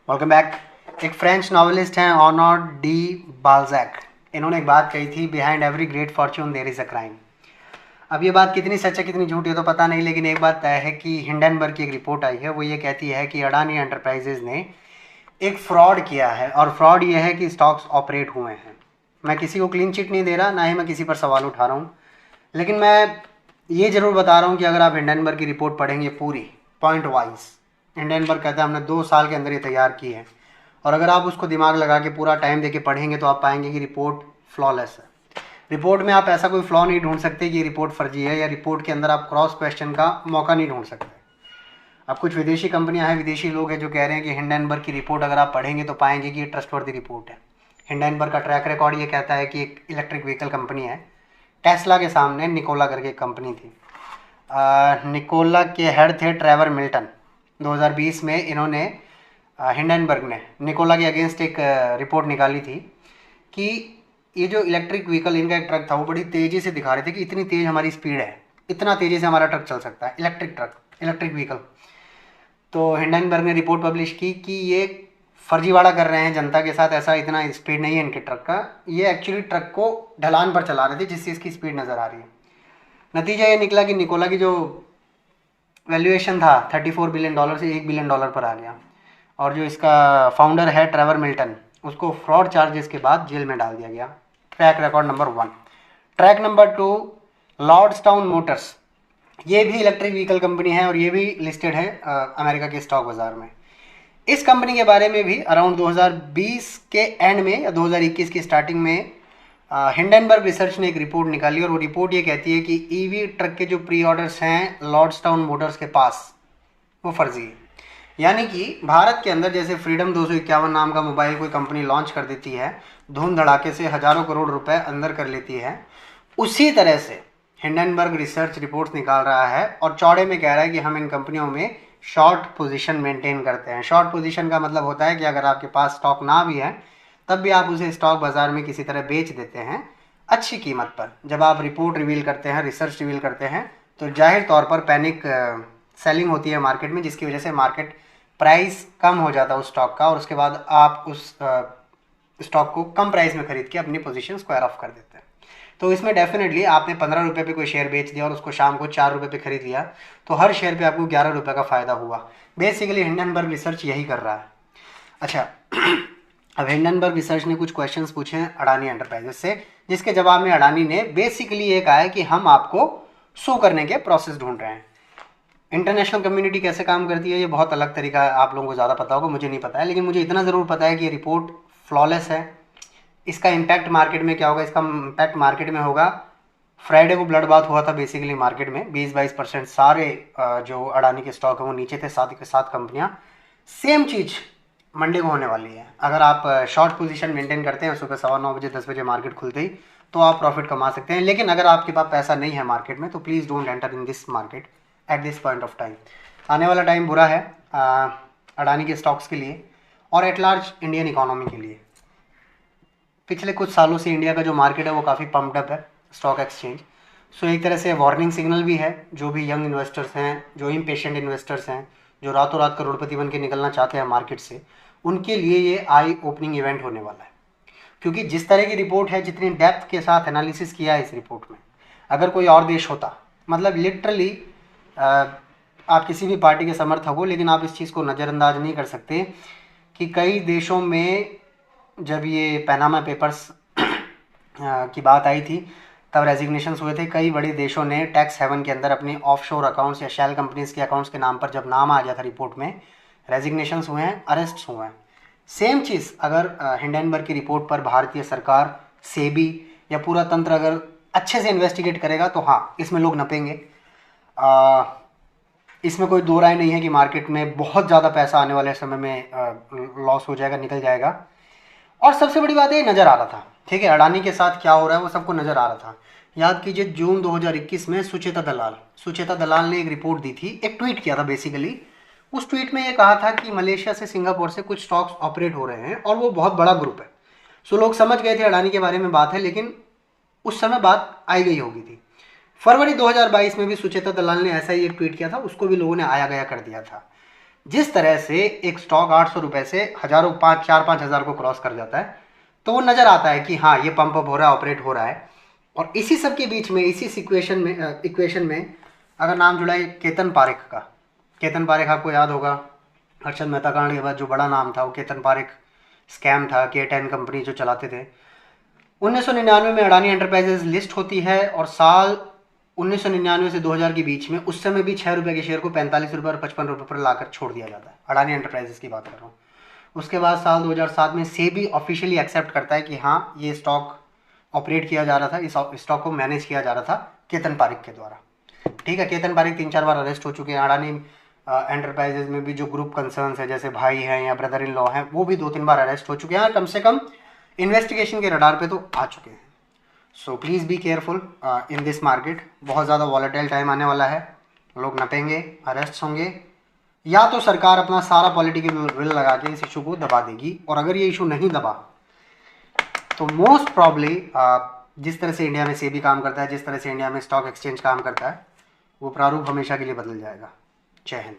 Welcome back. एक French novelist हैं Honore de Balzac. इन्होंने एक बात कही थी, behind every great fortune there is a crime. अब ये बात कितनी सच है कितनी झूठी है तो पता नहीं, लेकिन एक बात तय है कि हिंडनबर्ग की एक रिपोर्ट आई है, वो ये कहती है कि अडानी एंटरप्राइजेज ने एक फ्रॉड किया है, और फ्रॉड ये है कि स्टॉक्स ऑपरेट हुए हैं। मैं किसी को क्लीन चिट नहीं दे रहा, ना ही मैं किसी पर सवाल उठा रहा हूँ, लेकिन मैं ये ज़रूर बता रहा हूँ कि अगर आप हिंडनबर्ग की रिपोर्ट पढ़ेंगे पूरी पॉइंट वाइज, हिंडनबर्ग कहता है हमने 2 साल के अंदर ये तैयार की है, और अगर आप उसको दिमाग लगा के पूरा टाइम देके पढ़ेंगे तो आप पाएंगे कि रिपोर्ट फ्लॉलेस है। रिपोर्ट में आप ऐसा कोई फ्लॉ नहीं ढूंढ सकते कि ये रिपोर्ट फर्जी है, या रिपोर्ट के अंदर आप क्रॉस क्वेश्चन का मौका नहीं ढूंढ सकते। अब कुछ विदेशी कंपनियां हैं, विदेशी लोग हैं जो कह रहे हैं कि हिंडनबर्ग की रिपोर्ट अगर आप पढ़ेंगे तो पाएंगे कि ये ट्रस्टवर्दी रिपोर्ट है। हिंडनबर्ग का ट्रैक रिकॉर्ड ये कहता है कि एक इलेक्ट्रिक व्हीकल कंपनी है, टेस्ला के सामने निकोला करके एक कंपनी थी। निकोला के हेड थे ट्रेवर मिल्टन। 2020 में इन्होंने हिंडनबर्ग ने निकोला के अगेंस्ट एक रिपोर्ट निकाली थी कि ये जो इलेक्ट्रिक व्हीकल इनका एक ट्रक था वो बड़ी तेज़ी से दिखा रहे थे कि इतनी तेज़ हमारी स्पीड है, इतना तेज़ी से हमारा ट्रक चल सकता है, इलेक्ट्रिक ट्रक, इलेक्ट्रिक व्हीकल। तो हिंडनबर्ग ने रिपोर्ट पब्लिश की कि ये फर्जीवाड़ा कर रहे हैं जनता के साथ, ऐसा इतना स्पीड नहीं है इनके ट्रक का, ये एक्चुअली ट्रक को ढलान पर चला रहे थे जिससे इसकी स्पीड नज़र आ रही है। नतीजा ये निकला कि निकोला की जो वैल्यूएशन था $34 बिलियन से $1 बिलियन पर आ गया, और जो इसका फाउंडर है ट्रेवर मिल्टन, उसको फ्रॉड चार्जेस के बाद जेल में डाल दिया गया। Track record number 1। Track number 2, Lordstown Motors. ये भी इलेक्ट्रिक व्हीकल कंपनी है और ये भी लिस्टेड है अमेरिका के स्टॉक बाज़ार में। इस कंपनी के बारे में भी अराउंड 2020 के एंड में या 2021 की स्टार्टिंग में हिंडनबर्ग रिसर्च ने एक रिपोर्ट निकाली, और वो रिपोर्ट ये कहती है कि ईवी ट्रक के जो प्री ऑर्डर्स हैं लॉर्ड्सटाउन मोटर्स के पास, वो फर्जी है। यानी कि भारत के अंदर जैसे फ्रीडम 251 नाम का मोबाइल कोई कंपनी लॉन्च कर देती है, धूम धड़ाके से हजारों करोड़ रुपए अंदर कर लेती है, उसी तरह से हिंडनबर्ग रिसर्च रिपोर्ट्स निकाल रहा है और चौड़े में कह रहा है कि हम इन कंपनियों में शॉर्ट पोजीशन मेंटेन करते हैं। शॉर्ट पोजीशन का मतलब होता है कि अगर आपके पास स्टॉक ना भी है तब भी आप उसे स्टॉक बाजार में किसी तरह बेच देते हैं अच्छी कीमत पर। जब आप रिपोर्ट रिवील करते हैं, रिसर्च रिवील करते हैं, तो जाहिर तौर पर पैनिक सेलिंग होती है मार्केट में, जिसकी वजह से मार्केट प्राइस कम हो जाता है उस स्टॉक का, और उसके बाद आप उस स्टॉक को कम प्राइस में खरीद के अपनी पोजीशन स्क्वायर ऑफ कर देते हैं। तो इसमें डेफिनेटली आपने 15 रुपये पे कोई शेयर बेच दिया और उसको शाम को 4 रुपये पे खरीद लिया, तो हर शेयर पे आपको 11 रुपये का फ़ायदा हुआ। बेसिकली हिंडनबर्ग रिसर्च यही कर रहा है। अच्छा, अब हिंडनबर्ग रिसर्च ने कुछ क्वेश्चंस पूछे हैं अडानी एंटरप्राइजेस से, जिसके जवाब में अडानी ने बेसिकली ये कहा है कि हम आपको सू करने के प्रोसेस ढूंढ रहे हैं। इंटरनेशनल कम्युनिटी कैसे काम करती है ये बहुत अलग तरीका है, आप लोगों को ज़्यादा पता होगा, मुझे नहीं पता है, लेकिन मुझे इतना ज़रूर पता है कि ये रिपोर्ट फ्लॉलेस है। इसका इम्पैक्ट मार्केट में क्या होगा? इसका इम्पैक्ट मार्केट में होगा, फ्राइडे को ब्लड बाथ हुआ था बेसिकली मार्केट में, 20-22% सारे जो अडानी के स्टॉक है वो नीचे थे, साथ के साथ कंपनियां। सेम चीज़ मंडे को होने वाली है। अगर आप शॉर्ट पोजीशन मेंटेन करते हैं सुबह 9:15 10 बजे मार्केट खुलते ही, तो आप प्रॉफिट कमा सकते हैं। लेकिन अगर आपके पास पैसा नहीं है मार्केट में तो please don't enter in this market at this point of time. आने वाला टाइम बुरा है अडानी के स्टॉक्स के लिए और एट लार्ज इंडियन इकोनॉमी के लिए। पिछले कुछ सालों से इंडिया का जो मार्केट है वो काफ़ी पम्प्ड अप है, स्टॉक एक्सचेंज। सो एक तरह से वार्निंग सिग्नल भी है, जो भी यंग इन्वेस्टर्स हैं, जो इम्पेशेंट इन्वेस्टर्स हैं, जो रातों रात करोड़पति बन के निकलना चाहते हैं मार्केट से, उनके लिए ये आई ओपनिंग इवेंट होने वाला है। क्योंकि जिस तरह की रिपोर्ट है, जितनी डेप्थ के साथ एनालिसिस किया है इस रिपोर्ट में, अगर कोई और देश होता, मतलब लिटरली आप किसी भी पार्टी के समर्थक हो, लेकिन आप इस चीज़ को नज़रअंदाज नहीं कर सकते कि कई देशों में जब ये पैनामा पेपर्स की बात आई थी तब रेजिग्नेशंस हुए थे। कई बड़े देशों ने टैक्स हेवन के अंदर अपनी ऑफशोर अकाउंट्स या शेल कंपनीज के अकाउंट्स के नाम पर जब नाम आ गया था रिपोर्ट में, रेजिग्नेशंस हुए हैं, अरेस्ट्स हुए हैं। सेम चीज़ अगर हिंडनबर्ग की रिपोर्ट पर भारतीय सरकार, सेबी या पूरा तंत्र अगर अच्छे से इन्वेस्टिगेट करेगा तो हाँ, इसमें लोग नपेंगे। इसमें कोई दो राय नहीं है कि मार्केट में बहुत ज़्यादा पैसा आने वाले समय में लॉस हो जाएगा, निकल जाएगा। और सबसे बड़ी बात ये नज़र आ रहा था, ठीक है, अडानी के साथ क्या हो रहा है वो सबको नज़र आ रहा था। याद कीजिए जून 2021 में सुचेता दलाल ने एक रिपोर्ट दी थी, एक ट्वीट किया था बेसिकली। उस ट्वीट में ये कहा था कि मलेशिया से सिंगापुर से कुछ स्टॉक्स ऑपरेट हो रहे हैं और वो बहुत बड़ा ग्रुप है। सो लोग समझ गए थे अडानी के बारे में बात है, लेकिन उस समय बात आई गई होगी थी। फरवरी 2022 में भी सुचेता दलाल ने ऐसा ही एक ट्वीट किया था, उसको भी लोगों ने आया गया कर दिया था। जिस तरह से एक स्टॉक 800 रुपये से हज़ारों 4-5 हज़ार को क्रॉस कर जाता है, तो वो नज़र आता है कि हाँ, ये पंप अप हो रहा है, ऑपरेट हो रहा है। और इसी सब के बीच में, इसी इक्वेशन में अगर नाम जुड़ा है केतन पारेख का। केतन पारेख आपको याद होगा, हर्षद मेहता कांड के बाद जो बड़ा नाम था वो केतन पारेख स्कैम था, K10 कंपनी जो चलाते थे। 1999 में अडानी एंटरप्राइजेज लिस्ट होती है और साल 1999 से 2000 के बीच में उस समय भी 6 रुपये के शेयर को 45 रुपये और 55 रुपये पर लाकर छोड़ दिया जाता है। अडानी एंटरप्राइजेज की बात कर रहा हूँ। उसके बाद साल 2007 में सेबी ऑफिशियली एक्सेप्ट करता है कि हाँ, ये स्टॉक ऑपरेट किया जा रहा था, इस स्टॉक को मैनेज किया जा रहा था केतन पारेख के द्वारा। ठीक है, केतन पारेख 3-4 बार अरेस्ट हो चुके हैं। अडानी एंटरप्राइजेज में भी जो ग्रुप कंसर्न्स है, जैसे भाई हैं या ब्रदर इन लॉ हैं, वो भी 2-3 बार अरेस्ट हो चुके हैं, कम से कम इन्वेस्टिगेशन के रडार पे तो आ चुके हैं। So please be careful in this market. बहुत ज़्यादा वॉलेटाइल टाइम आने वाला है, लोग नपेंगे, अरेस्ट होंगे, या तो सरकार अपना सारा पॉलिटिकल विल लगा के इस इशू को दबा देगी। और अगर ये इशू नहीं दबा तो मोस्ट प्रॉब्ली जिस तरह से इंडिया में सेबी काम करता है, जिस तरह से इंडिया में स्टॉक एक्सचेंज काम करता है, वो प्रारूप हमेशा के लिए बदल जाएगा। जय हिंद।